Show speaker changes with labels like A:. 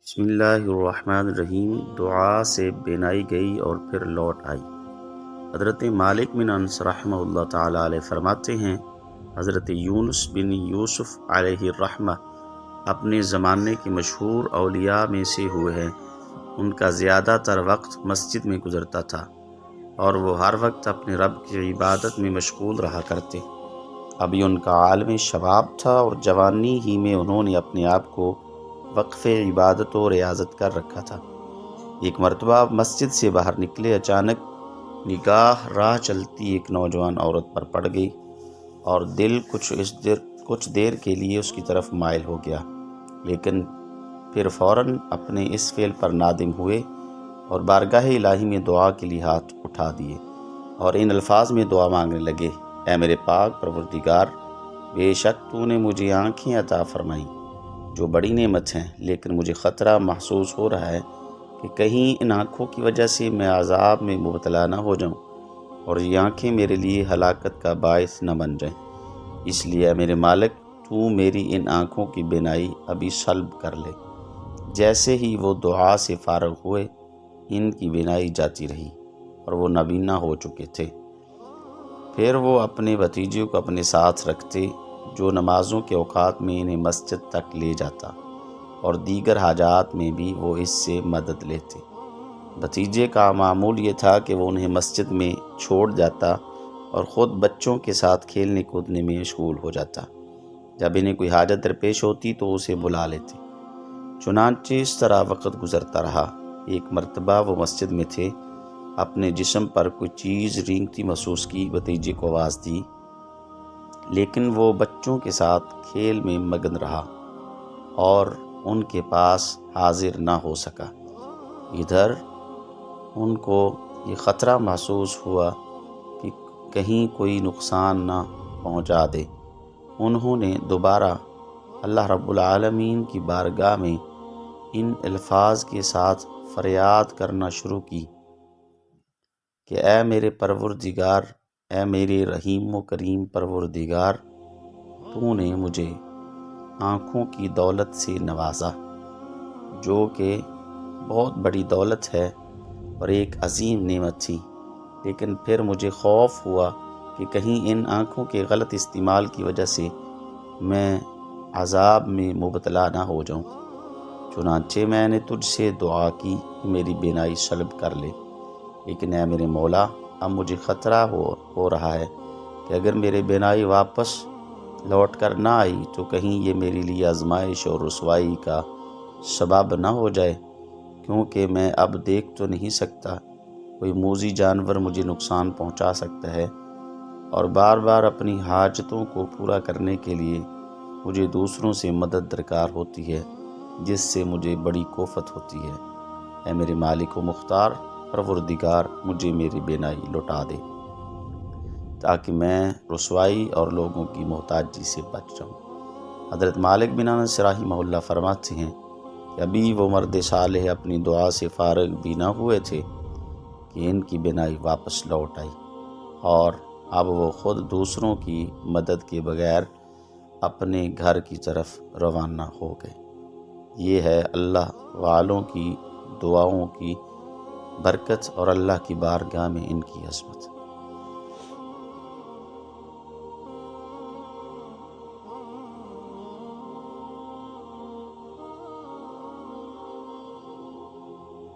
A: بسم اللہ الرحمن الرحیم۔ دعا سے بینائی گئی اور پھر لوٹ آئی۔ حضرت مالک بن انس رحمہ اللہ تعالیٰ علیہ فرماتے ہیں، حضرت یونس بن یوسف علیہ الرحمہ اپنے زمانے کے مشہور اولیاء میں سے ہوئے ہیں۔ ان کا زیادہ تر وقت مسجد میں گزرتا تھا اور وہ ہر وقت اپنے رب کی عبادت میں مشغول رہا کرتے۔ ابھی ان کا عالم شباب تھا اور جوانی ہی میں انہوں نے اپنے آپ کو وقف عبادت و ریاضت کر رکھا تھا۔ ایک مرتبہ مسجد سے باہر نکلے، اچانک نگاہ راہ چلتی ایک نوجوان عورت پر پڑ گئی اور دل کچھ دیر کے لیے اس کی طرف مائل ہو گیا، لیکن پھر فوراً اپنے اس فعل پر نادم ہوئے اور بارگاہ الہی میں دعا کے لیے ہاتھ اٹھا دیے اور ان الفاظ میں دعا مانگنے لگے: اے میرے پاک پروردگار، بے شک تو نے مجھے آنکھیں عطا فرمائیں جو بڑی نعمت ہیں، لیکن مجھے خطرہ محسوس ہو رہا ہے کہ کہیں ان آنکھوں کی وجہ سے میں عذاب میں مبتلا نہ ہو جاؤں اور یہ آنکھیں میرے لیے ہلاکت کا باعث نہ بن جائیں۔ اس لیے اے میرے مالک، تو میری ان آنکھوں کی بینائی ابھی سلب کر لے۔ جیسے ہی وہ دعا سے فارغ ہوئے، ان کی بینائی جاتی رہی اور وہ نابینا ہو چکے تھے۔ پھر وہ اپنے بھتیجے کو اپنے ساتھ رکھتے جو نمازوں کے اوقات میں انہیں مسجد تک لے جاتا اور دیگر حاجات میں بھی وہ اس سے مدد لیتے۔ بھتیجے کا معمول یہ تھا کہ وہ انہیں مسجد میں چھوڑ جاتا اور خود بچوں کے ساتھ کھیلنے کودنے میں مشغول ہو جاتا۔ جب انہیں کوئی حاجت درپیش ہوتی تو اسے بلا لیتے۔ چنانچہ اس طرح وقت گزرتا رہا۔ ایک مرتبہ وہ مسجد میں تھے، اپنے جسم پر کوئی چیز رینگتی محسوس کی، بھتیجے کو آواز دی، لیکن وہ بچوں کے ساتھ کھیل میں مگن رہا اور ان کے پاس حاضر نہ ہو سکا۔ ادھر ان کو یہ خطرہ محسوس ہوا کہ کہیں کوئی نقصان نہ پہنچا دے۔ انہوں نے دوبارہ اللہ رب العالمین کی بارگاہ میں ان الفاظ کے ساتھ فریاد کرنا شروع کی کہ اے میرے پروردگار، اے میرے رحیم و کریم پروردگار، تو نے مجھے آنکھوں کی دولت سے نوازا، جو کہ بہت بڑی دولت ہے اور ایک عظیم نعمت تھی، لیکن پھر مجھے خوف ہوا کہ کہیں ان آنکھوں کے غلط استعمال کی وجہ سے میں عذاب میں مبتلا نہ ہو جاؤں۔ چنانچہ میں نے تجھ سے دعا کی کہ میری بینائی سلب کر لے، لیکن اے میرے مولا، اب مجھے خطرہ ہو رہا ہے کہ اگر میری بینائی واپس لوٹ کر نہ آئی تو کہیں یہ میرے لیے آزمائش اور رسوائی کا سبب نہ ہو جائے، کیونکہ میں اب دیکھ تو نہیں سکتا، کوئی موذی جانور مجھے نقصان پہنچا سکتا ہے اور بار بار اپنی حاجتوں کو پورا کرنے کے لیے مجھے دوسروں سے مدد درکار ہوتی ہے، جس سے مجھے بڑی کوفت ہوتی ہے۔ اے میرے مالک و مختار پروردگار، مجھے میری بینائی لوٹا دے تاکہ میں رسوائی اور لوگوں کی محتاجی سے بچ جاؤں۔ حضرت مالک بن انس رحمہ اللہ فرماتے ہیں کہ ابھی وہ مرد صالح اپنی دعا سے فارغ بھی نہ ہوئے تھے کہ ان کی بینائی واپس لوٹ آئی اور اب وہ خود دوسروں کی مدد کے بغیر اپنے گھر کی طرف روانہ ہو گئے۔ یہ ہے اللہ والوں کی دعاؤں کی برکت اور اللہ کی بارگاہ میں ان کی عظمت۔